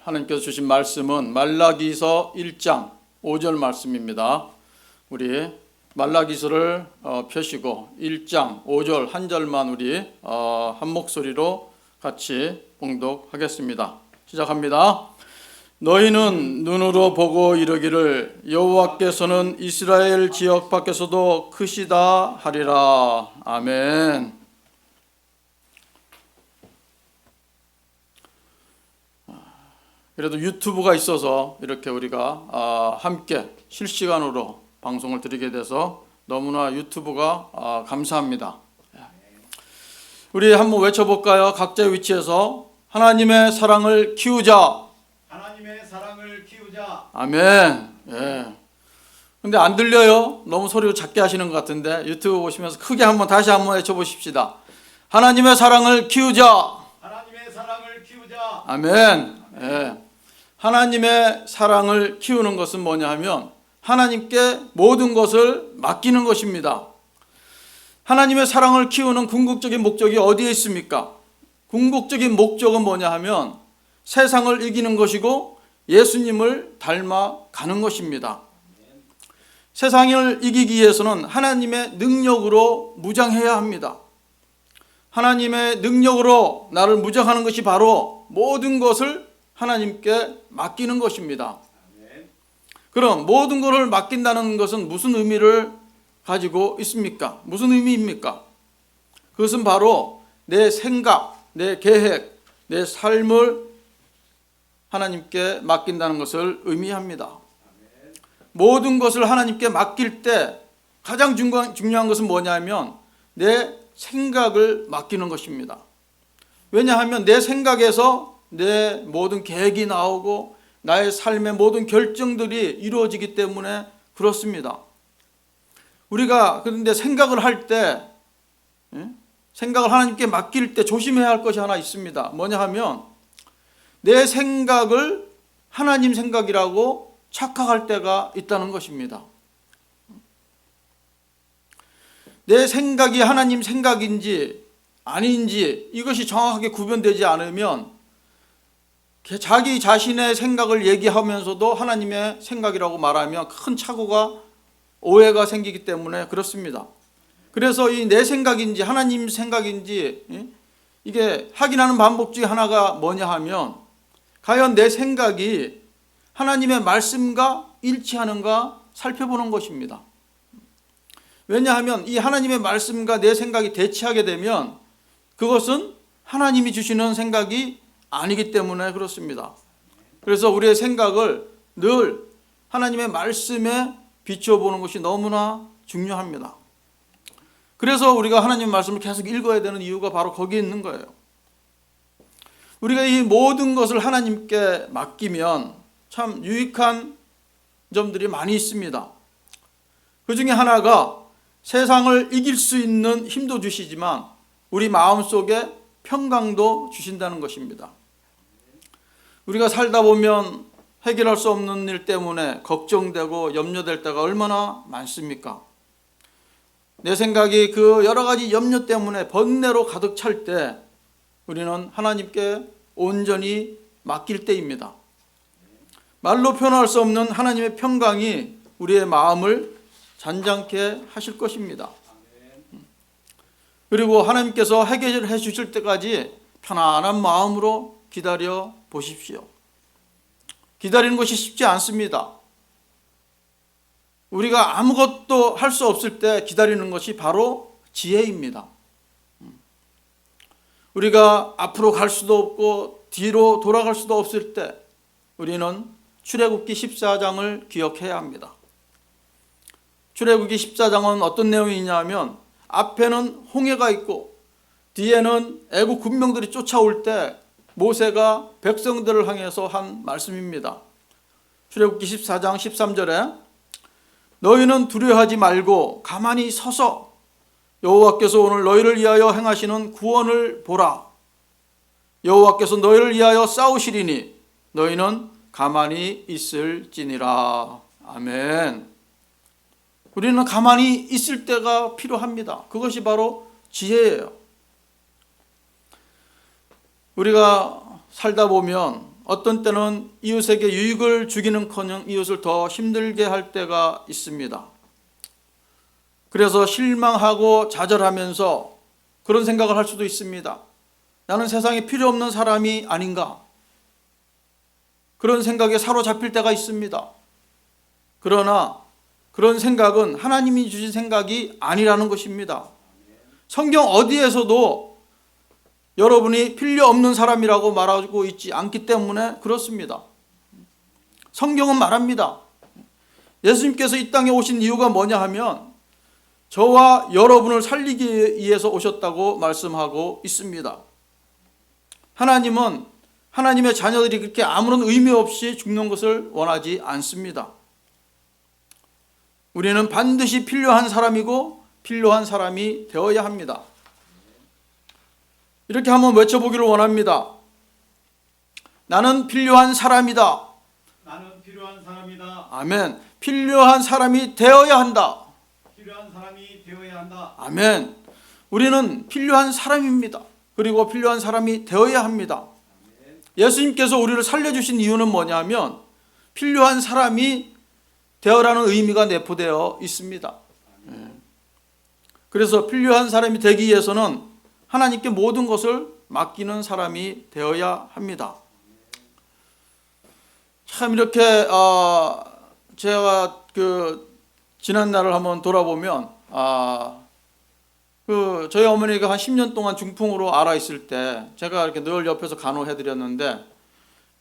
하나님께서 주신 말씀은 말라기서 1장 5절 말씀입니다. 우리 말라기서를 펴시고 1장 5절 한 절만 우리 한 목소리로 같이 봉독하겠습니다. 시작합니다. 너희는 눈으로 보고 이르기를 여호와께서는 이스라엘 지역 밖에서도 크시다 하리라. 아멘. 그래도 유튜브가 있어서 이렇게 우리가 함께 실시간으로 방송을 드리게 돼서 너무나 유튜브가 감사합니다. 우리 한번 외쳐볼까요? 각자의 위치에서 하나님의 사랑을 키우자. 하나님의 사랑을 키우자. 아멘. 예. 근데 안 들려요? 너무 소리를 작게 하시는 것 같은데 유튜브 보시면서 크게 다시 한번 외쳐보십시다. 하나님의 사랑을 키우자. 하나님의 사랑을 키우자. 아멘. 예. 하나님의 사랑을 키우는 것은 뭐냐 하면 하나님께 모든 것을 맡기는 것입니다. 하나님의 사랑을 키우는 궁극적인 목적이 어디에 있습니까? 궁극적인 목적은 뭐냐 하면 세상을 이기는 것이고 예수님을 닮아가는 것입니다. 세상을 이기기 위해서는 하나님의 능력으로 무장해야 합니다. 하나님의 능력으로 나를 무장하는 것이 바로 모든 것을 하나님께 맡기는 것입니다. 그럼 모든 것을 맡긴다는 것은 무슨 의미를 가지고 있습니까? 무슨 의미입니까? 그것은 바로 내 생각, 내 계획, 내 삶을 하나님께 맡긴다는 것을 의미합니다. 모든 것을 하나님께 맡길 때 가장 중요한 것은 뭐냐면 내 생각을 맡기는 것입니다. 왜냐하면 내 생각에서 내 모든 계획이 나오고 나의 삶의 모든 결정들이 이루어지기 때문에 그렇습니다. 우리가 그런데 생각을 할 때, 생각을 하나님께 맡길 때 조심해야 할 것이 하나 있습니다. 뭐냐 하면 내 생각을 하나님 생각이라고 착각할 때가 있다는 것입니다. 내 생각이 하나님 생각인지 아닌지 이것이 정확하게 구분되지 않으면 자기 자신의 생각을 얘기하면서도 하나님의 생각이라고 말하면 큰 착오가 오해가 생기기 때문에 그렇습니다. 그래서 이 내 생각인지 하나님 생각인지 이게 확인하는 방법 중에 하나가 뭐냐 하면 과연 내 생각이 하나님의 말씀과 일치하는가 살펴보는 것입니다. 왜냐하면 이 하나님의 말씀과 내 생각이 대치하게 되면 그것은 하나님이 주시는 생각이 아니기 때문에 그렇습니다. 그래서 우리의 생각을 늘 하나님의 말씀에 비춰보는 것이 너무나 중요합니다. 그래서 우리가 하나님의 말씀을 계속 읽어야 되는 이유가 바로 거기에 있는 거예요. 우리가 이 모든 것을 하나님께 맡기면 참 유익한 점들이 많이 있습니다. 그 중에 하나가 세상을 이길 수 있는 힘도 주시지만 우리 마음속에 평강도 주신다는 것입니다. 우리가 살다 보면 해결할 수 없는 일 때문에 걱정되고 염려될 때가 얼마나 많습니까? 내 생각이 그 여러 가지 염려 때문에 번뇌로 가득 찰 때 우리는 하나님께 온전히 맡길 때입니다. 말로 표현할 수 없는 하나님의 평강이 우리의 마음을 잔잔케 하실 것입니다. 그리고 하나님께서 해결해 주실 때까지 편안한 마음으로 기다려 보십시오. 기다리는 것이 쉽지 않습니다. 우리가 아무것도 할 수 없을 때 기다리는 것이 바로 지혜입니다. 우리가 앞으로 갈 수도 없고 뒤로 돌아갈 수도 없을 때 우리는 출애굽기 14장을 기억해야 합니다. 출애굽기 14장은 어떤 내용이냐 하면 앞에는 홍해가 있고 뒤에는 애국 군병들이 쫓아올 때 모세가 백성들을 향해서 한 말씀입니다. 출애굽기 14장 13절에 너희는 두려워하지 말고 가만히 서서 여호와께서 오늘 너희를 위하여 행하시는 구원을 보라. 여호와께서 너희를 위하여 싸우시리니 너희는 가만히 있을지니라. 아멘. 우리는 가만히 있을 때가 필요합니다. 그것이 바로 지혜예요. 우리가 살다 보면 어떤 때는 이웃에게 유익을 주기는커녕 이웃을 더 힘들게 할 때가 있습니다. 그래서 실망하고 좌절하면서 그런 생각을 할 수도 있습니다. 나는 세상에 필요 없는 사람이 아닌가? 그런 생각에 사로잡힐 때가 있습니다. 그러나 그런 생각은 하나님이 주신 생각이 아니라는 것입니다. 성경 어디에서도 여러분이 필요 없는 사람이라고 말하고 있지 않기 때문에 그렇습니다. 성경은 말합니다. 예수님께서 이 땅에 오신 이유가 뭐냐 하면 저와 여러분을 살리기 위해서 오셨다고 말씀하고 있습니다. 하나님은 하나님의 자녀들이 그렇게 아무런 의미 없이 죽는 것을 원하지 않습니다. 우리는 반드시 필요한 사람이고 필요한 사람이 되어야 합니다. 이렇게 한번 외쳐보기를 원합니다. 나는 필요한 사람이다. 나는 필요한 사람이다. 아멘. 필요한 사람이 되어야 한다. 필요한 사람이 되어야 한다. 아멘. 우리는 필요한 사람입니다. 그리고 필요한 사람이 되어야 합니다. 예수님께서 우리를 살려주신 이유는 뭐냐면 필요한 사람이 되어라는 의미가 내포되어 있습니다. 그래서 필요한 사람이 되기 위해서는 하나님께 모든 것을 맡기는 사람이 되어야 합니다. 참 이렇게 제가 지난 날을 한번 돌아보면 저희 어머니가 한 10년 동안 중풍으로 앓아 있을 때 제가 이렇게 늘 옆에서 간호해 드렸는데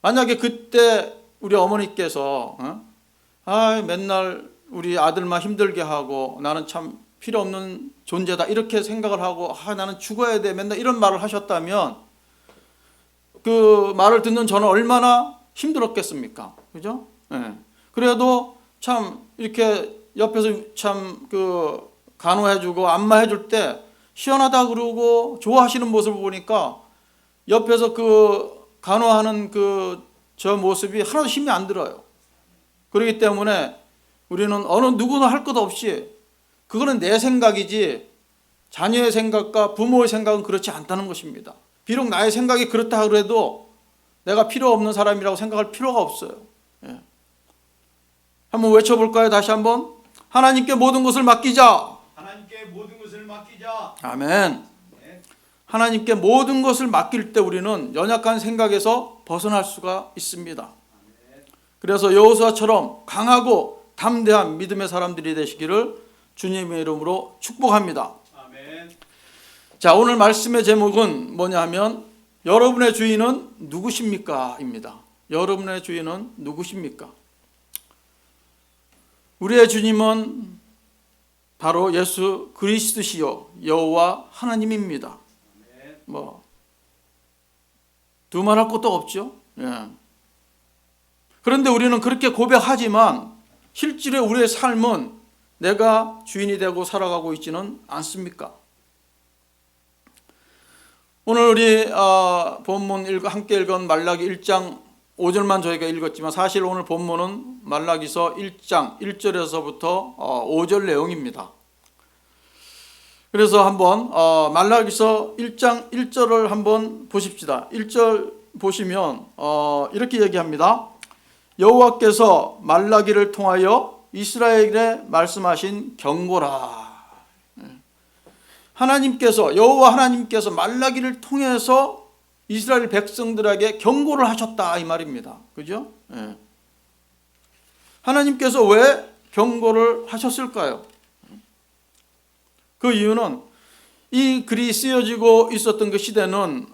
만약에 그때 우리 어머니께서 맨날 우리 아들만 힘들게 하고 나는 참 필요 없는 존재다 이렇게 생각을 하고 나는 죽어야 돼 맨날 이런 말을 하셨다면 그 말을 듣는 저는 얼마나 힘들었겠습니까? 그죠? 네. 그래도 참 이렇게 옆에서 참 간호해주고 안마해줄 때 시원하다 그러고 좋아하시는 모습을 보니까 옆에서 간호하는 저 모습이 하나도 힘이 안 들어요. 그렇기 때문에 우리는 어느 누구나 할 것 없이 그거는 내 생각이지 자녀의 생각과 부모의 생각은 그렇지 않다는 것입니다. 비록 나의 생각이 그렇다 그래도 내가 필요 없는 사람이라고 생각할 필요가 없어요. 예. 한번 외쳐볼까요? 다시 한번. 하나님께 모든 것을 맡기자. 하나님께 모든 것을 맡기자. 아멘. 하나님께 모든 것을 맡길 때 우리는 연약한 생각에서 벗어날 수가 있습니다. 그래서 여호수아처럼 강하고 담대한 믿음의 사람들이 되시기를 주님의 이름으로 축복합니다. 아멘. 자, 오늘 말씀의 제목은 뭐냐 하면 여러분의 주인은 누구십니까? 입니다. 여러분의 주인은 누구십니까? 우리의 주님은 바로 예수 그리스도시요 여호와 하나님입니다. 두말할 것도 없죠. 예. 그런데 우리는 그렇게 고백하지만 실제로 우리의 삶은 내가 주인이 되고 살아가고 있지는 않습니까? 오늘 우리 본문 함께 읽은 말라기 1장 5절만 저희가 읽었지만 사실 오늘 본문은 말라기서 1장 1절에서부터 5절 내용입니다. 그래서 한번 말라기서 1장 1절을 한번 보십시다. 1절 보시면 이렇게 얘기합니다. 여호와께서 말라기를 통하여 이스라엘에 말씀하신 경고라. 여호와 하나님께서 말라기를 통해서 이스라엘 백성들에게 경고를 하셨다 이 말입니다. 그죠? 하나님께서 왜 경고를 하셨을까요? 그 이유는 이 글이 쓰여지고 있었던 그 시대는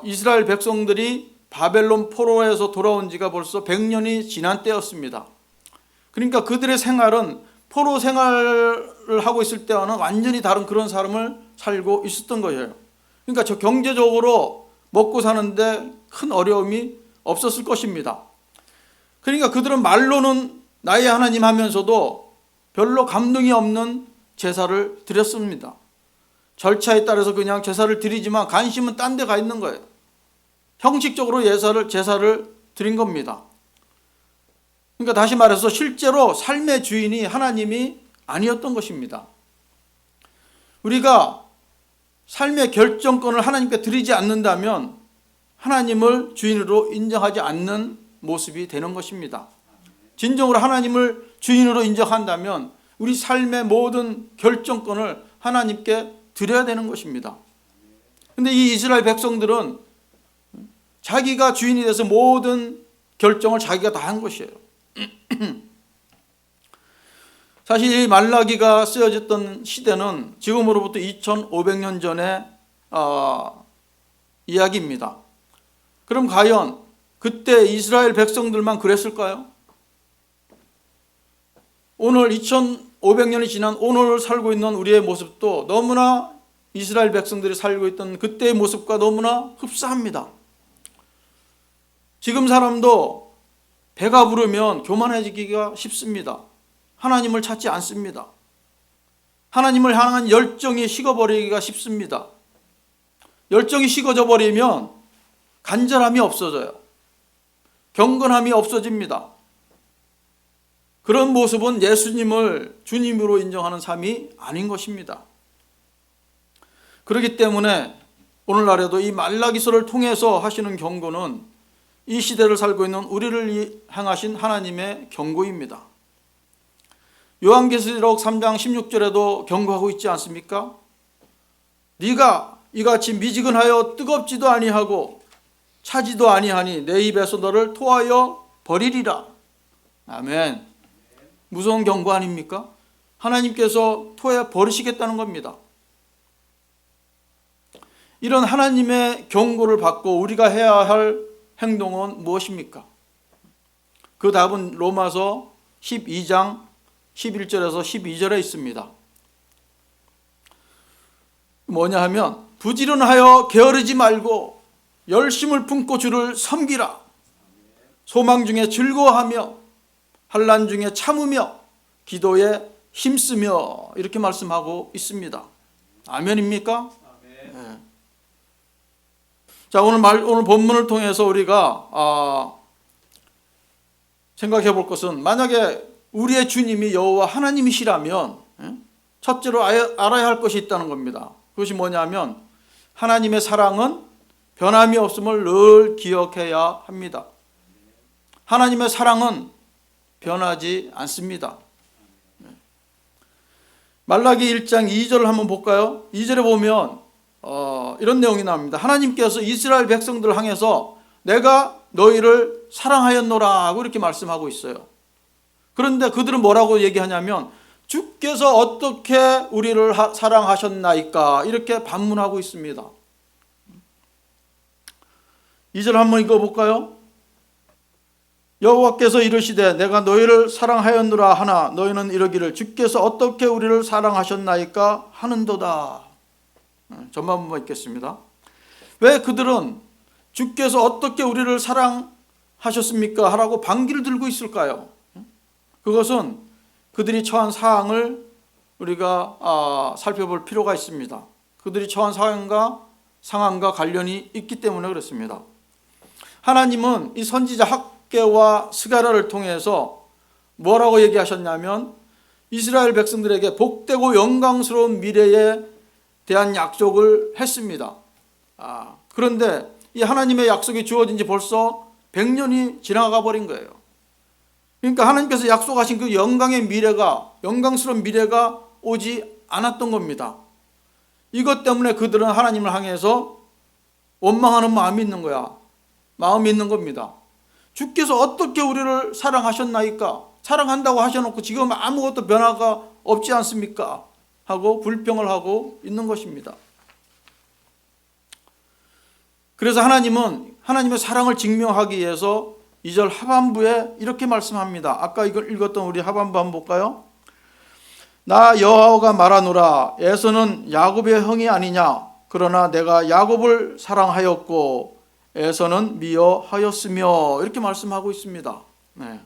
이스라엘 백성들이 바벨론 포로에서 돌아온 지가 벌써 100년이 지난 때였습니다. 그러니까 그들의 생활은 포로 생활을 하고 있을 때와는 완전히 다른 그런 삶을 살고 있었던 거예요. 그러니까 저 경제적으로 먹고 사는데 큰 어려움이 없었을 것입니다. 그러니까 그들은 말로는 나의 하나님 하면서도 별로 감동이 없는 제사를 드렸습니다. 절차에 따라서 그냥 제사를 드리지만 관심은 딴 데 가 있는 거예요. 형식적으로 제사를 드린 겁니다. 그러니까 다시 말해서 실제로 삶의 주인이 하나님이 아니었던 것입니다. 우리가 삶의 결정권을 하나님께 드리지 않는다면 하나님을 주인으로 인정하지 않는 모습이 되는 것입니다. 진정으로 하나님을 주인으로 인정한다면 우리 삶의 모든 결정권을 하나님께 드려야 되는 것입니다. 그런데 이 이스라엘 백성들은 자기가 주인이 돼서 모든 결정을 자기가 다 한 것이에요. 사실 이 말라기가 쓰여졌던 시대는 지금으로부터 2500년 전의 이야기입니다. 그럼 과연 그때 이스라엘 백성들만 그랬을까요? 오늘 2500년이 지난 오늘 살고 있는 우리의 모습도 너무나 이스라엘 백성들이 살고 있던 그때의 모습과 너무나 흡사합니다. 지금 사람도 배가 부르면 교만해지기가 쉽습니다. 하나님을 찾지 않습니다. 하나님을 향한 열정이 식어버리기가 쉽습니다. 열정이 식어져 버리면 간절함이 없어져요. 경건함이 없어집니다. 그런 모습은 예수님을 주님으로 인정하는 삶이 아닌 것입니다. 그렇기 때문에 오늘날에도 이 말라기서를 통해서 하시는 경고는 이 시대를 살고 있는 우리를 향하신 하나님의 경고입니다. 요한계시록 3장 16절에도 경고하고 있지 않습니까? 네가 이같이 미지근하여 뜨겁지도 아니하고 차지도 아니하니 내 입에서 너를 토하여 버리리라. 아멘. 무서운 경고 아닙니까? 하나님께서 토해 버리시겠다는 겁니다. 이런 하나님의 경고를 받고 우리가 해야 할 행동은 무엇입니까? 그 답은 로마서 12장 11절에서 12절에 있습니다. 뭐냐 하면 부지런하여 게으르지 말고 열심을 품고 주를 섬기라. 소망 중에 즐거워하며 환난 중에 참으며 기도에 힘쓰며 이렇게 말씀하고 있습니다. 아멘입니까? 네. 자, 오늘 본문을 통해서 우리가 생각해 볼 것은 만약에 우리의 주님이 여호와 하나님이시라면 첫째로 알아야 할 것이 있다는 겁니다. 그것이 뭐냐면 하나님의 사랑은 변함이 없음을 늘 기억해야 합니다. 하나님의 사랑은 변하지 않습니다. 말라기 1장 2절을 한번 볼까요? 2절에 보면 이런 내용이 나옵니다. 하나님께서 이스라엘 백성들을 향해서 내가 너희를 사랑하였노라 하고 이렇게 말씀하고 있어요. 그런데 그들은 뭐라고 얘기하냐면 주께서 어떻게 우리를 사랑하셨나이까 이렇게 반문하고 있습니다. 2절 한번 읽어볼까요? 여호와께서 이르시되 내가 너희를 사랑하였노라 하나 너희는 이러기를 주께서 어떻게 우리를 사랑하셨나이까 하는도다. 전만 한번 읽겠습니다. 왜 그들은 주께서 어떻게 우리를 사랑하셨습니까? 하라고 반기를 들고 있을까요? 그것은 그들이 처한 상황을 우리가 살펴볼 필요가 있습니다. 그들이 처한 상황과 관련이 있기 때문에 그렇습니다. 하나님은 이 선지자 학개와 스가랴를 통해서 뭐라고 얘기하셨냐면 이스라엘 백성들에게 복되고 영광스러운 미래에 대한 약속을 했습니다. 그런데 이 하나님의 약속이 주어진 지 벌써 100년이 지나가 버린 거예요. 그러니까 하나님께서 약속하신 그 영광스러운 미래가 오지 않았던 겁니다. 이것 때문에 그들은 하나님을 향해서 원망하는 마음이 있는 거야. 마음이 있는 겁니다. 주께서 어떻게 우리를 사랑하셨나이까? 사랑한다고 하셔놓고 지금 아무것도 변화가 없지 않습니까? 하고 불평을 하고 있는 것입니다. 그래서 하나님은 하나님의 사랑을 증명하기 위해서 2절 하반부에 이렇게 말씀합니다. 아까 이걸 읽었던 우리 하반부 한번 볼까요? 나 여호와가 말하노라 에서는 야곱의 형이 아니냐 그러나 내가 야곱을 사랑하였고 에서는 미워하였으며 이렇게 말씀하고 있습니다. 네.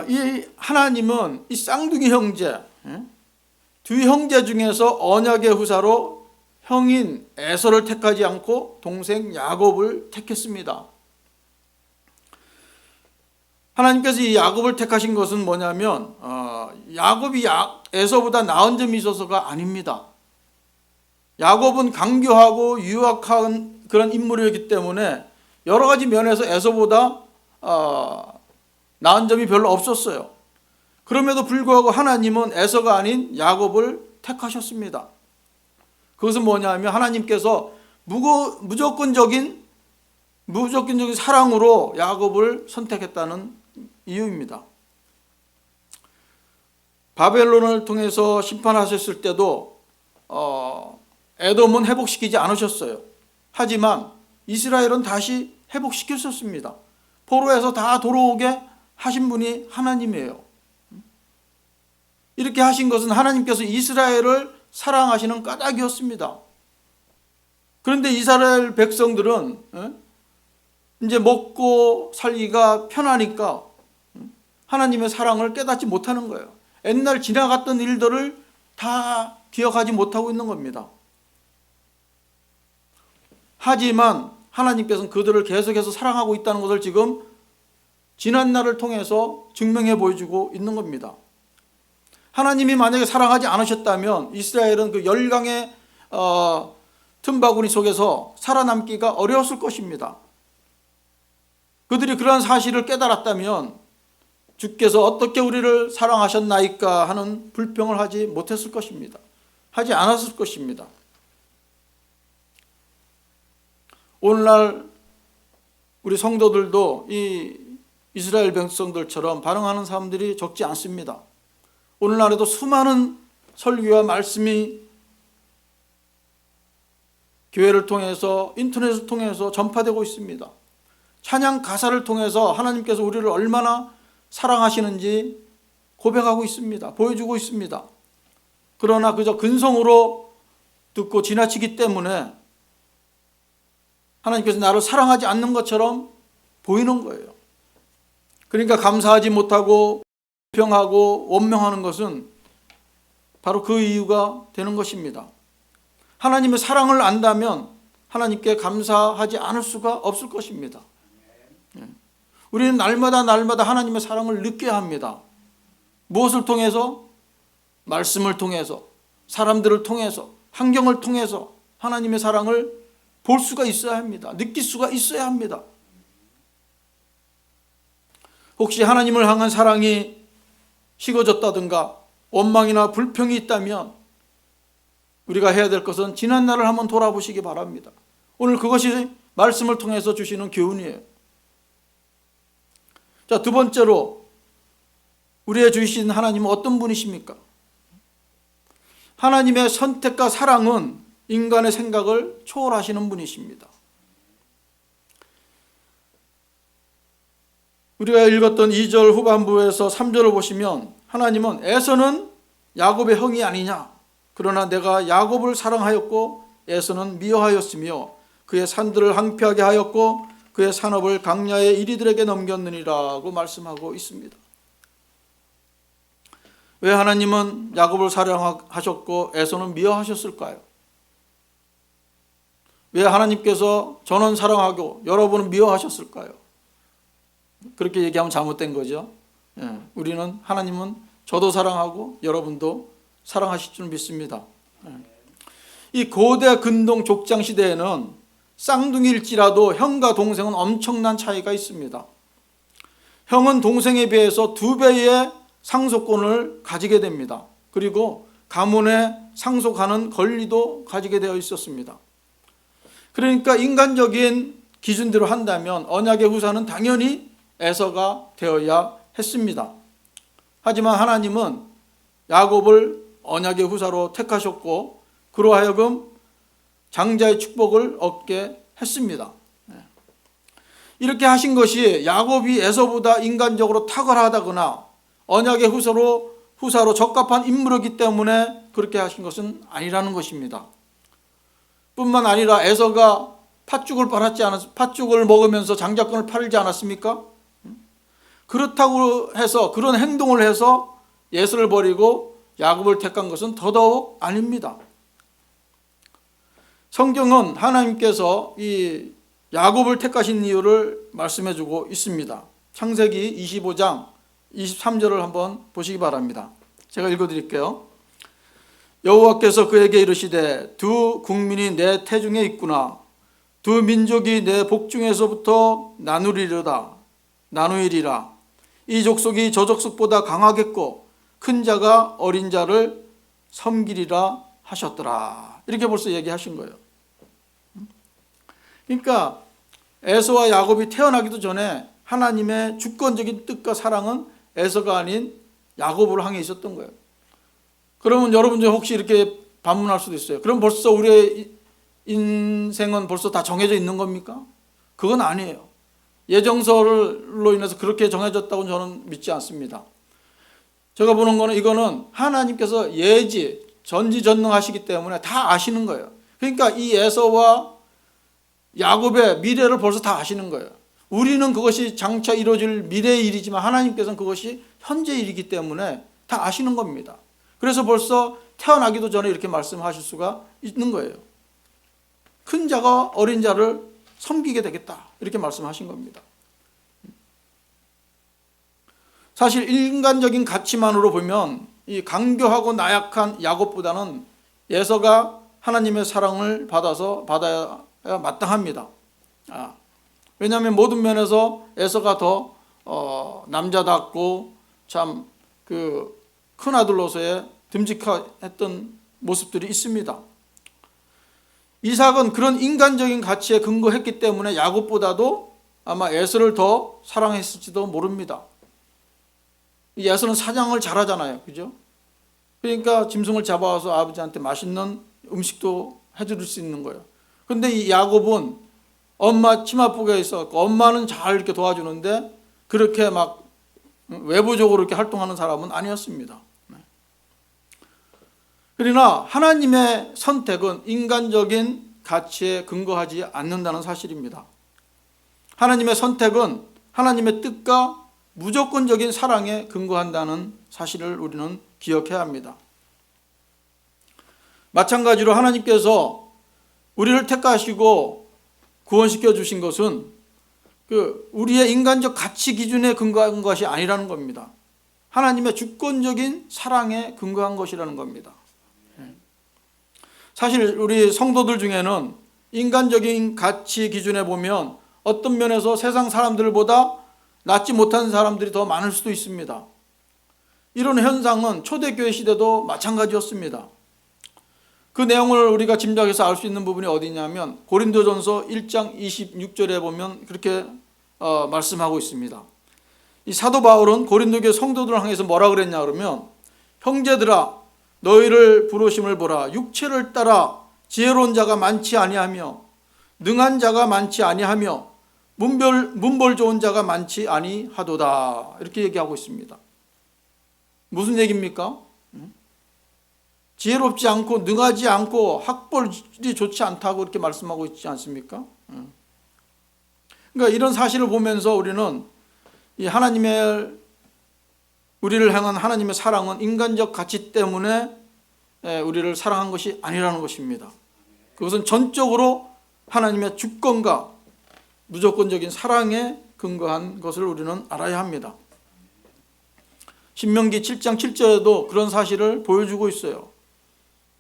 이 하나님은 이 쌍둥이 형제 두 형제 중에서 언약의 후사로 형인 에서를 택하지 않고 동생 야곱을 택했습니다. 하나님께서 이 야곱을 택하신 것은 뭐냐면 야곱이 에서보다 나은 점이 있어서가 아닙니다. 야곱은 강교하고 유약한 그런 인물이었기 때문에 여러 가지 면에서 에서보다 나은 점이 별로 없었어요. 그럼에도 불구하고 하나님은 에서가 아닌 야곱을 택하셨습니다. 그것은 뭐냐면 하나님께서 무조건적인 사랑으로 야곱을 선택했다는 이유입니다. 바벨론을 통해서 심판하셨을 때도 에돔은 회복시키지 않으셨어요. 하지만 이스라엘은 다시 회복시켰었습니다. 포로에서 다 돌아오게 하신 분이 하나님이에요. 이렇게 하신 것은 하나님께서 이스라엘을 사랑하시는 까닭이었습니다. 그런데 이스라엘 백성들은 이제 먹고 살기가 편하니까 하나님의 사랑을 깨닫지 못하는 거예요. 옛날 지나갔던 일들을 다 기억하지 못하고 있는 겁니다. 하지만 하나님께서는 그들을 계속해서 사랑하고 있다는 것을 지금 지난 날을 통해서 증명해 보여주고 있는 겁니다. 하나님이 만약에 사랑하지 않으셨다면 이스라엘은 그 열강의 틈바구니 속에서 살아남기가 어려웠을 것입니다. 그들이 그러한 사실을 깨달았다면 주께서 어떻게 우리를 사랑하셨나이까 하는 불평을 하지 못했을 것입니다. 하지 않았을 것입니다. 오늘날 우리 성도들도 이 이스라엘 백성들처럼 반응하는 사람들이 적지 않습니다. 오늘날에도 수많은 설교와 말씀이 교회를 통해서 인터넷을 통해서 전파되고 있습니다. 찬양 가사를 통해서 하나님께서 우리를 얼마나 사랑하시는지 고백하고 있습니다. 보여주고 있습니다. 그러나 그저 근성으로 듣고 지나치기 때문에 하나님께서 나를 사랑하지 않는 것처럼 보이는 거예요. 그러니까 감사하지 못하고 불평하고 원망하는 것은 바로 그 이유가 되는 것입니다. 하나님의 사랑을 안다면 하나님께 감사하지 않을 수가 없을 것입니다. 우리는 날마다 하나님의 사랑을 느껴야 합니다. 무엇을 통해서? 말씀을 통해서, 사람들을 통해서, 환경을 통해서 하나님의 사랑을 볼 수가 있어야 합니다. 느낄 수가 있어야 합니다. 혹시 하나님을 향한 사랑이 식어졌다든가 원망이나 불평이 있다면 우리가 해야 될 것은 지난 날을 한번 돌아보시기 바랍니다. 오늘 그것이 말씀을 통해서 주시는 교훈이에요. 자, 두 번째로 우리의 주신 하나님은 어떤 분이십니까? 하나님의 선택과 사랑은 인간의 생각을 초월하시는 분이십니다. 우리가 읽었던 2절 후반부에서 3절을 보시면 하나님은 에서는 야곱의 형이 아니냐, 그러나 내가 야곱을 사랑하였고 에서는 미워하였으며 그의 산들을 항폐하게 하였고 그의 산업을 강야의 이리들에게 넘겼느니라고 말씀하고 있습니다. 왜 하나님은 야곱을 사랑하셨고 에서는 미워하셨을까요? 왜 하나님께서 저는 사랑하고 여러분은 미워하셨을까요? 그렇게 얘기하면 잘못된 거죠. 우리는 하나님은 저도 사랑하고 여러분도 사랑하실 줄 믿습니다. 이 고대 근동 족장 시대에는 쌍둥이일지라도 형과 동생은 엄청난 차이가 있습니다. 형은 동생에 비해서 2배의 상속권을 가지게 됩니다. 그리고 가문에 상속하는 권리도 가지게 되어 있었습니다. 그러니까 인간적인 기준대로 한다면 언약의 후사는 당연히 에서가 되어야 했습니다. 하지만 하나님은 야곱을 언약의 후사로 택하셨고 그로 하여금 장자의 축복을 얻게 했습니다. 이렇게 하신 것이 야곱이 에서보다 인간적으로 탁월하다거나 언약의 후사로 적합한 인물이기 때문에 그렇게 하신 것은 아니라는 것입니다. 뿐만 아니라 에서가 팥죽을 먹으면서 장자권을 팔지 않았습니까? 그렇다고 해서 그런 행동을 해서 예수를 버리고 야곱을 택한 것은 더더욱 아닙니다. 성경은 하나님께서 이 야곱을 택하신 이유를 말씀해 주고 있습니다. 창세기 25장 23절을 한번 보시기 바랍니다. 제가 읽어 드릴게요. 여호와께서 그에게 이르시되 두 국민이 내 태중에 있구나. 두 민족이 내 복중에서부터 나누리라. 이 족속이 저 족속보다 강하겠고 큰 자가 어린 자를 섬기리라 하셨더라. 이렇게 벌써 얘기하신 거예요. 그러니까 에서와 야곱이 태어나기도 전에 하나님의 주권적인 뜻과 사랑은 에서가 아닌 야곱을 향해 있었던 거예요. 그러면 여러분 중 혹시 이렇게 반문할 수도 있어요. 그럼 벌써 우리의 인생은 벌써 다 정해져 있는 겁니까? 그건 아니에요. 예정설로 인해서 그렇게 정해졌다고 저는 믿지 않습니다. 제가 보는 거는 이거는 하나님께서 예지, 전지전능하시기 때문에 다 아시는 거예요. 그러니까 이 에서와 야곱의 미래를 벌써 다 아시는 거예요. 우리는 그것이 장차 이루어질 미래의 일이지만 하나님께서는 그것이 현재 일이기 때문에 다 아시는 겁니다. 그래서 벌써 태어나기도 전에 이렇게 말씀하실 수가 있는 거예요. 큰 자가 어린 자를 섬기게 되겠다, 이렇게 말씀하신 겁니다. 사실 인간적인 가치만으로 보면 이 강교하고 나약한 야곱보다는 에서가 하나님의 사랑을 받아야 마땅합니다. 왜냐하면 모든 면에서 에서가 더 남자답고 참 그 큰 아들로서의 듬직했던 모습들이 있습니다. 이삭은 그런 인간적인 가치에 근거했기 때문에 야곱보다도 아마 에서를 더 사랑했을지도 모릅니다. 에서는 사냥을 잘하잖아요, 그죠? 그러니까 짐승을 잡아와서 아버지한테 맛있는 음식도 해줄 수 있는 거예요. 그런데 이 야곱은 엄마 치맛복에 있어서 엄마는 잘 이렇게 도와주는데 그렇게 막 외부적으로 이렇게 활동하는 사람은 아니었습니다. 그러나 하나님의 선택은 인간적인 가치에 근거하지 않는다는 사실입니다. 하나님의 선택은 하나님의 뜻과 무조건적인 사랑에 근거한다는 사실을 우리는 기억해야 합니다. 마찬가지로 하나님께서 우리를 택하시고 구원시켜 주신 것은 우리의 인간적 가치 기준에 근거한 것이 아니라는 겁니다. 하나님의 주권적인 사랑에 근거한 것이라는 겁니다. 사실 우리 성도들 중에는 인간적인 가치 기준에 보면 어떤 면에서 세상 사람들보다 낫지 못한 사람들이 더 많을 수도 있습니다. 이런 현상은 초대교회 시대도 마찬가지였습니다. 그 내용을 우리가 짐작해서 알 수 있는 부분이 어디냐면 고린도전서 1장 26절에 보면 그렇게 말씀하고 있습니다. 이 사도 바울은 고린도교회 성도들을 향해서 뭐라 그랬냐 그러면, 형제들아 너희를 부르심을 보라. 육체를 따라 지혜로운 자가 많지 아니하며 능한 자가 많지 아니하며 문벌 좋은 자가 많지 아니하도다. 이렇게 얘기하고 있습니다. 무슨 얘기입니까? 지혜롭지 않고 능하지 않고 학벌이 좋지 않다고 이렇게 말씀하고 있지 않습니까? 그러니까 이런 사실을 보면서 우리는 이 우리를 향한 하나님의 사랑은 인간적 가치 때문에 우리를 사랑한 것이 아니라는 것입니다. 그것은 전적으로 하나님의 주권과 무조건적인 사랑에 근거한 것을 우리는 알아야 합니다. 신명기 7장 7절에도 그런 사실을 보여주고 있어요.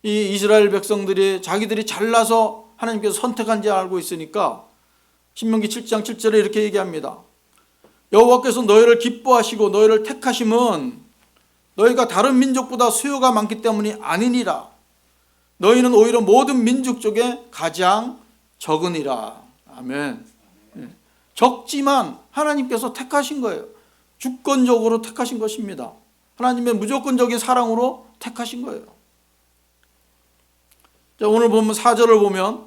이 이스라엘 백성들이 자기들이 잘나서 하나님께서 선택한 줄 알고 있으니까 신명기 7장 7절에 이렇게 얘기합니다. 여호와께서 너희를 기뻐하시고 너희를 택하심은 너희가 다른 민족보다 수요가 많기 때문이 아니니라. 너희는 오히려 모든 민족 중에 가장 적으니라. 아멘. 적지만 하나님께서 택하신 거예요. 주권적으로 택하신 것입니다. 하나님의 무조건적인 사랑으로 택하신 거예요. 자, 오늘 보면 4절을 보면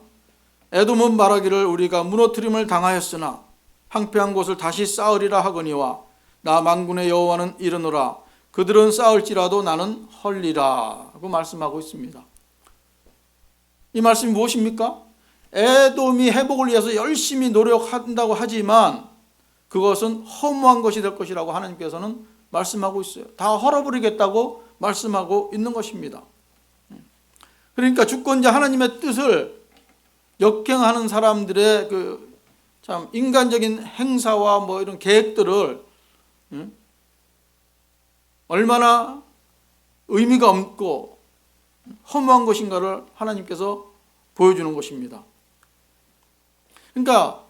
에돔은 말하기를 우리가 무너뜨림을 당하였으나 황폐한 곳을 다시 쌓으리라 하거니와 나 만군의 여호와는 이르노라 그들은 쌓을지라도 나는 헐리라 고 말씀하고 있습니다. 이 말씀이 무엇입니까? 에돔이 회복을 위해서 열심히 노력한다고 하지만 그것은 허무한 것이 될 것이라고 하나님께서는 말씀하고 있어요. 다 헐어버리겠다고 말씀하고 있는 것입니다. 그러니까 주권자 하나님의 뜻을 역행하는 사람들의 참 인간적인 행사와 이런 계획들을 얼마나 의미가 없고 허무한 것인가를 하나님께서 보여주는 것입니다. 그러니까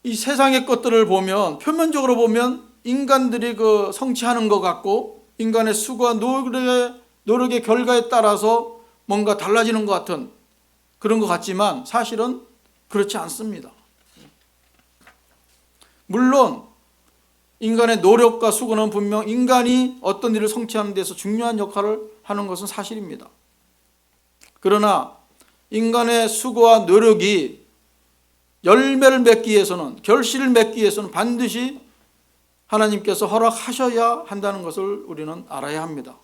이 세상의 것들을 보면 표면적으로 보면 인간들이 그 성취하는 것 같고 인간의 수고와 노력의 결과에 따라서 뭔가 달라지는 것 같은 그런 것 같지만 사실은 그렇지 않습니다. 물론 인간의 노력과 수고는 분명 인간이 어떤 일을 성취하는 데서 중요한 역할을 하는 것은 사실입니다. 그러나 인간의 수고와 노력이 열매를 맺기 위해서는, 결실을 맺기 위해서는 반드시 하나님께서 허락하셔야 한다는 것을 우리는 알아야 합니다.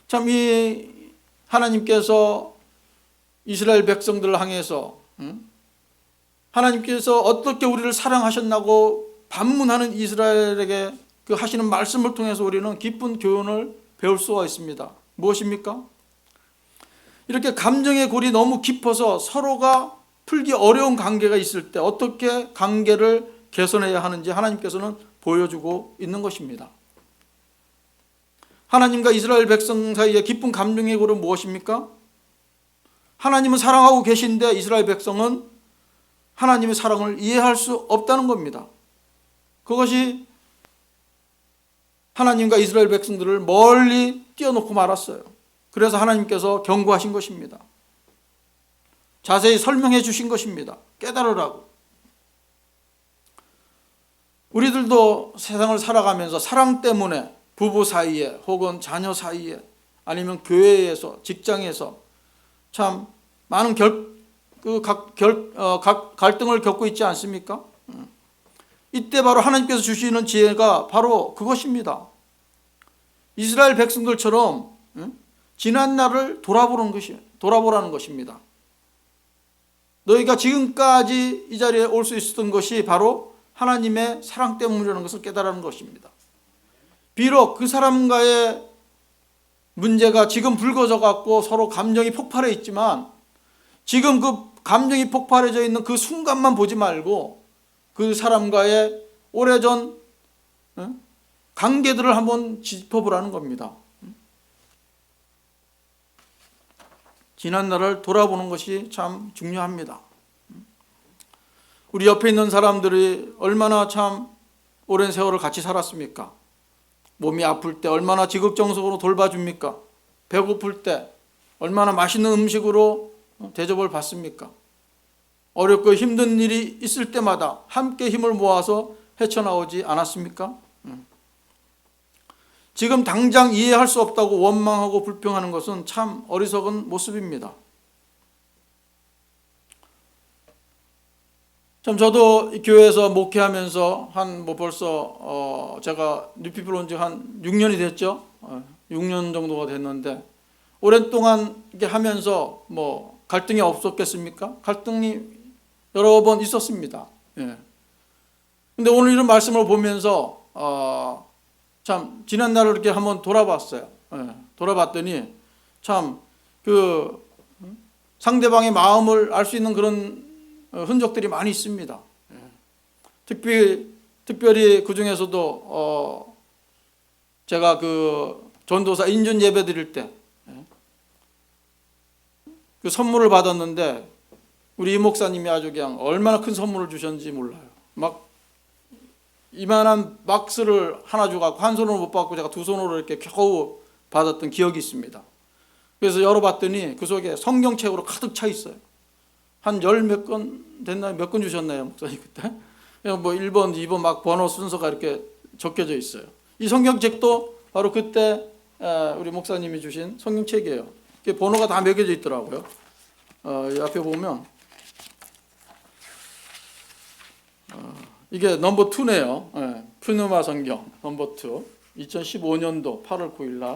참 이 하나님께서 이스라엘 백성들을 향해서 하나님께서 어떻게 우리를 사랑하셨나고 반문하는 이스라엘에게 그 하시는 말씀을 통해서 우리는 깊은 교훈을 배울 수가 있습니다. 무엇입니까? 이렇게 감정의 골이 너무 깊어서 서로가 풀기 어려운 관계가 있을 때 어떻게 관계를 개선해야 하는지 하나님께서는 보여주고 있는 것입니다. 하나님과 이스라엘 백성 사이의 깊은 감정의 골은 무엇입니까? 하나님은 사랑하고 계신데 이스라엘 백성은 하나님의 사랑을 이해할 수 없다는 겁니다. 그것이 하나님과 이스라엘 백성들을 멀리 띄워놓고 말았어요. 그래서 하나님께서 경고하신 것입니다. 자세히 설명해 주신 것입니다. 깨달으라고. 우리들도 세상을 살아가면서 사랑 때문에 부부 사이에 혹은 자녀 사이에 아니면 교회에서 직장에서 참 많은 갈등을 겪고 있지 않습니까? 이때 바로 하나님께서 주시는 지혜가 바로 그것입니다. 이스라엘 백성들처럼 지난 날을 돌아보라는 것입니다. 너희가 지금까지 이 자리에 올 수 있었던 것이 바로 하나님의 사랑 때문이라는 것을 깨달은 것입니다. 비록 그 사람과의 문제가 지금 불거져 갖고 서로 감정이 폭발해 있지만 지금 그 감정이 폭발해져 있는 그 순간만 보지 말고 그 사람과의 오래전 관계들을 한번 짚어보라는 겁니다. 지난 날을 돌아보는 것이 참 중요합니다. 우리 옆에 있는 사람들이 얼마나 참 오랜 세월을 같이 살았습니까? 몸이 아플 때 얼마나 지극정성으로 돌봐줍니까? 배고플 때 얼마나 맛있는 음식으로 대접을 받습니까? 어렵고 힘든 일이 있을 때마다 함께 힘을 모아서 헤쳐나오지 않았습니까? 지금 당장 이해할 수 없다고 원망하고 불평하는 것은 참 어리석은 모습입니다. 참 저도 이 교회에서 목회하면서 벌써 제가 뉴피플 온 지 한 6년이 됐죠. 6년 정도가 됐는데 오랜 동안 이렇게 하면서 갈등이 없었겠습니까? 갈등이 여러 번 있었습니다. 예. 근데 오늘 이런 말씀을 보면서 참 지난 날을 이렇게 한번 돌아봤어요. 예. 돌아봤더니 참 그 상대방의 마음을 알 수 있는 그런 흔적들이 많이 있습니다. 특별히 그 중에서도 제가 그 전도사 인준 예배 드릴 때 그 선물을 받았는데 우리 이 목사님이 아주 그냥 얼마나 큰 선물을 주셨는지 몰라요. 막 이만한 박스를 하나 주고 한 손으로 못 받고 제가 두 손으로 이렇게 겨우 받았던 기억이 있습니다. 그래서 열어봤더니 그 속에 성경책으로 가득 차 있어요. 한 열 몇 권 됐나요? 몇 권 주셨나요, 목사님 그때? 1번, 2번 막 번호 순서가 이렇게 적혀져 있어요. 이 성경책도 바로 그때 우리 목사님이 주신 성경책이에요. 번호가 다 매겨져 있더라고요. 이 앞에 보면 이게 넘버 2네요. 푸누마 성경 넘버 2, 2015년도 8월 9일 날.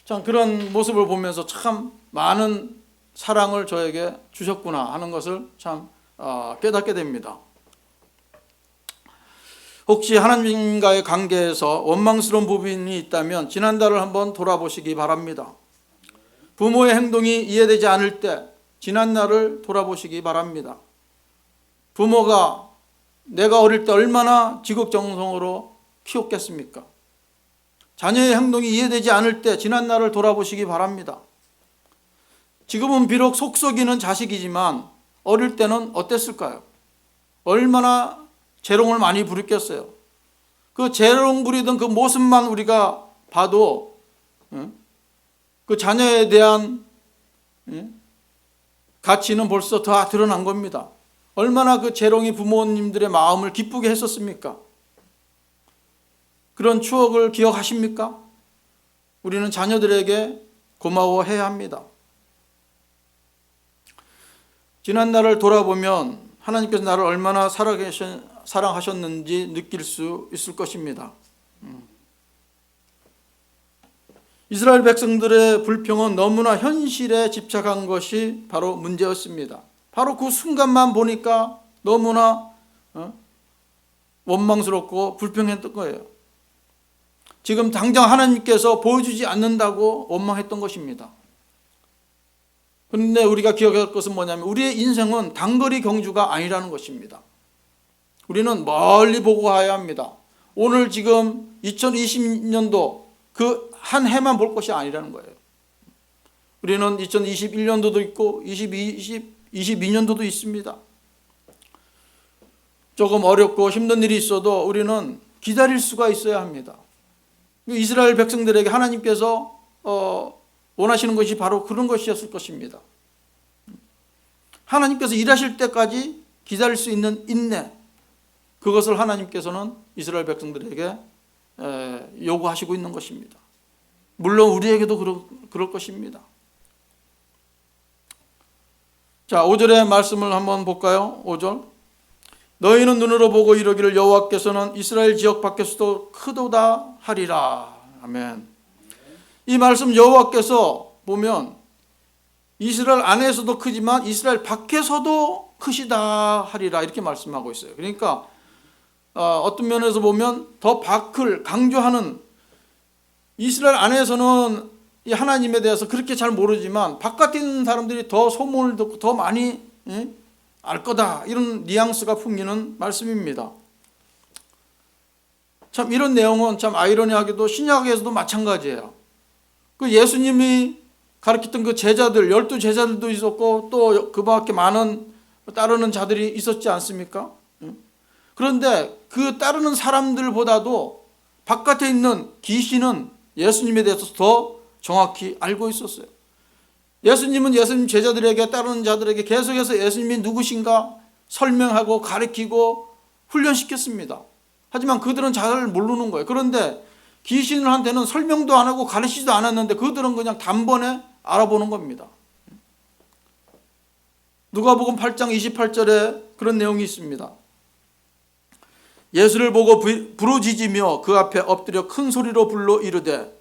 참 그런 모습을 보면서 참 많은 사랑을 저에게 주셨구나 하는 것을 참 깨닫게 됩니다. 혹시 하나님과의 관계에서 원망스러운 부분이 있다면 지난달을 한번 돌아보시기 바랍니다. 부모의 행동이 이해되지 않을 때 지난날을 돌아보시기 바랍니다. 부모가 내가 어릴 때 얼마나 지극정성으로 키웠겠습니까? 자녀의 행동이 이해되지 않을 때 지난 날을 돌아보시기 바랍니다. 지금은 비록 속썩이는 자식이지만 어릴 때는 어땠을까요? 얼마나 재롱을 많이 부렸겠어요. 그 재롱 부리던 그 모습만 우리가 봐도 그 자녀에 대한 가치는 벌써 다 드러난 겁니다. 얼마나 그 재롱이 부모님들의 마음을 기쁘게 했었습니까? 그런 추억을 기억하십니까? 우리는 자녀들에게 고마워해야 합니다. 지난 날을 돌아보면 하나님께서 나를 얼마나 사랑하셨는지 느낄 수 있을 것입니다. 이스라엘 백성들의 불평은 너무나 현실에 집착한 것이 바로 문제였습니다. 바로 그 순간만 보니까 너무나 원망스럽고 불평했던 거예요. 지금 당장 하나님께서 보여주지 않는다고 원망했던 것입니다. 그런데 우리가 기억할 것은 뭐냐면 우리의 인생은 단거리 경주가 아니라는 것입니다. 우리는 멀리 보고 가야 합니다. 오늘 지금 2020년도 그 한 해만 볼 것이 아니라는 거예요. 우리는 2021년도도 있고 22년도도 있습니다. 조금 어렵고 힘든 일이 있어도 우리는 기다릴 수가 있어야 합니다. 이스라엘 백성들에게 하나님께서 원하시는 것이 바로 그런 것이었을 것입니다. 하나님께서 일하실 때까지 기다릴 수 있는 인내, 그것을 하나님께서는 이스라엘 백성들에게 요구하시고 있는 것입니다. 물론 우리에게도 그럴 것입니다. 자, 5절의 말씀을 한번 볼까요? 5절. 너희는 눈으로 보고 이르기를 여호와께서는 이스라엘 지역 밖에서도 크도다 하리라. 아멘. 이 말씀 여호와께서 보면 이스라엘 안에서도 크지만 이스라엘 밖에서도 크시다 하리라 이렇게 말씀하고 있어요. 그러니까 어떤 면에서 보면 더 밖을 강조하는, 이스라엘 안에서는 이 하나님에 대해서 그렇게 잘 모르지만 바깥에 있는 사람들이 더 소문을 듣고 더 많이 알 거다, 이런 뉘앙스가 풍기는 말씀입니다. 참 이런 내용은 참 아이러니하게도 신약에서도 마찬가지예요. 그 예수님이 가르쳤던 그 제자들, 12제자들도 있었고 또 그 밖에 많은 따르는 자들이 있었지 않습니까? 그런데 그 따르는 사람들보다도 바깥에 있는 귀신은 예수님에 대해서 더 정확히 알고 있었어요. 예수님은 예수님 제자들에게, 따르는 자들에게 계속해서 예수님이 누구신가 설명하고 가르치고 훈련시켰습니다. 하지만 그들은 잘 모르는 거예요. 그런데 귀신한테는 설명도 안 하고 가르치지도 않았는데 그들은 그냥 단번에 알아보는 겁니다. 누가복음 8장 28절에 그런 내용이 있습니다. 예수를 보고 부르짖으며 그 앞에 엎드려 큰 소리로 불러 이르되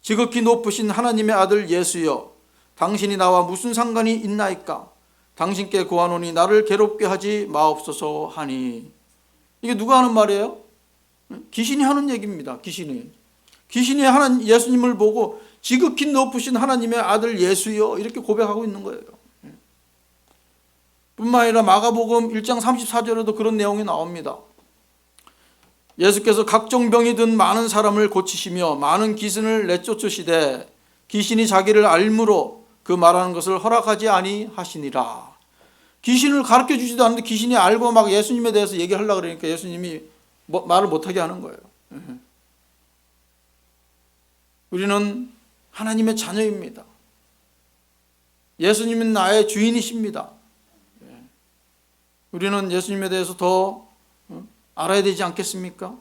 지극히 높으신 하나님의 아들 예수여, 당신이 나와 무슨 상관이 있나이까? 당신께 구하노니 나를 괴롭게 하지 마옵소서 하니. 이게 누가 하는 말이에요? 귀신이 하는 얘기입니다. 귀신이 예수님을 보고 지극히 높으신 하나님의 아들 예수여 이렇게 고백하고 있는 거예요. 뿐만 아니라 마가복음 1장 34절에도 그런 내용이 나옵니다. 예수께서 각종 병이 든 많은 사람을 고치시며 많은 귀신을 내쫓으시되 귀신이 자기를 알므로 그 말하는 것을 허락하지 아니하시니라. 귀신을 가르쳐 주지도 않는데 귀신이 알고 막 예수님에 대해서 얘기하려고 그러니까 예수님이 말을 못하게 하는 거예요. 우리는 하나님의 자녀입니다. 예수님은 나의 주인이십니다. 우리는 예수님에 대해서 더 알아야 되지 않겠습니까?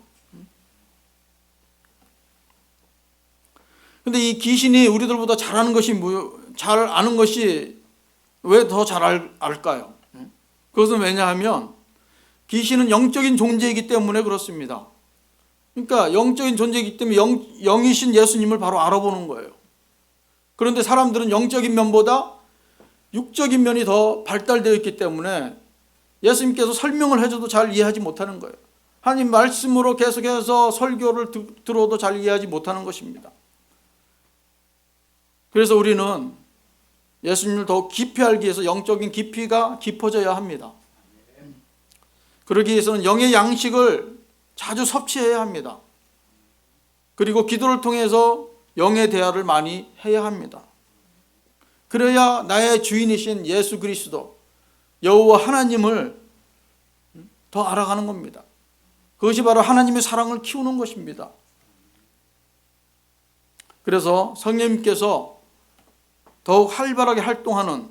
근데 이 귀신이 우리들보다 잘 아는 것이 왜 더 잘 알까요? 그것은 왜냐하면 귀신은 영적인 존재이기 때문에 그렇습니다. 그러니까 영적인 존재이기 때문에 영이신 예수님을 바로 알아보는 거예요. 그런데 사람들은 영적인 면보다 육적인 면이 더 발달되어 있기 때문에 예수님께서 설명을 해줘도 잘 이해하지 못하는 거예요. 하나님 말씀으로 계속해서 설교를 들어도 잘 이해하지 못하는 것입니다. 그래서 우리는 예수님을 더욱 깊이 알기 위해서 영적인 깊이가 깊어져야 합니다. 그러기 위해서는 영의 양식을 자주 섭취해야 합니다. 그리고 기도를 통해서 영의 대화를 많이 해야 합니다. 그래야 나의 주인이신 예수 그리스도 여호와 하나님을 더 알아가는 겁니다. 그것이 바로 하나님의 사랑을 키우는 것입니다. 그래서 성령님께서 더욱 활발하게 활동하는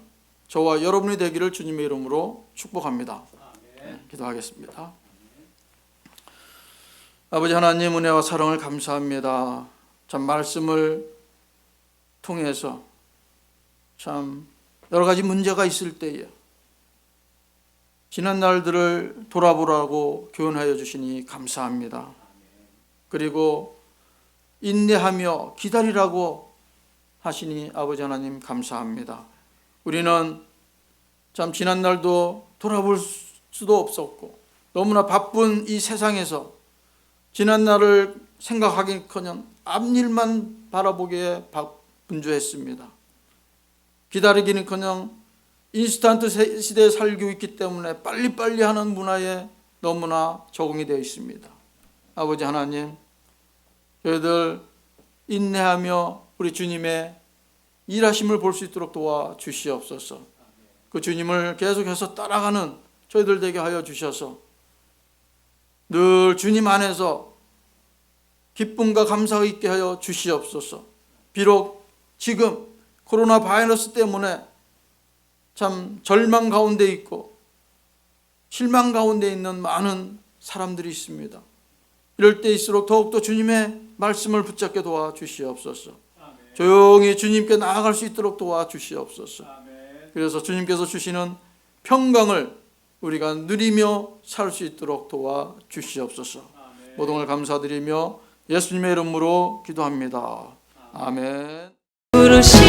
저와 여러분이 되기를 주님의 이름으로 축복합니다. 기도하겠습니다. 아버지 하나님, 은혜와 사랑을 감사합니다. 참 말씀을 통해서 참 여러 가지 문제가 있을 때에 지난 날들을 돌아보라고 교훈하여 주시니 감사합니다. 그리고 인내하며 기다리라고 하시니 아버지 하나님 감사합니다. 우리는 참 지난 날도 돌아볼 수도 없었고 너무나 바쁜 이 세상에서 지난 날을 생각하기커녕 앞일만 바라보기에 분주했습니다. 기다리기는커녕 인스턴트 시대에 살고 있기 때문에 빨리빨리 하는 문화에 너무나 적응이 되어 있습니다. 아버지 하나님, 저희들 인내하며 우리 주님의 일하심을 볼 수 있도록 도와주시옵소서. 그 주님을 계속해서 따라가는 저희들 되게 하여 주셔서 늘 주님 안에서 기쁨과 감사가 있게 하여 주시옵소서. 비록 지금 코로나 바이러스 때문에 참 절망 가운데 있고 실망 가운데 있는 많은 사람들이 있습니다. 이럴 때일수록 더욱더 주님의 말씀을 붙잡게 도와주시옵소서. 조용히 주님께 나아갈 수 있도록 도와주시옵소서. 그래서 주님께서 주시는 평강을 우리가 누리며 살 수 있도록 도와주시옵소서. 모든 걸 감사드리며 예수님의 이름으로 기도합니다. 아멘. 부르신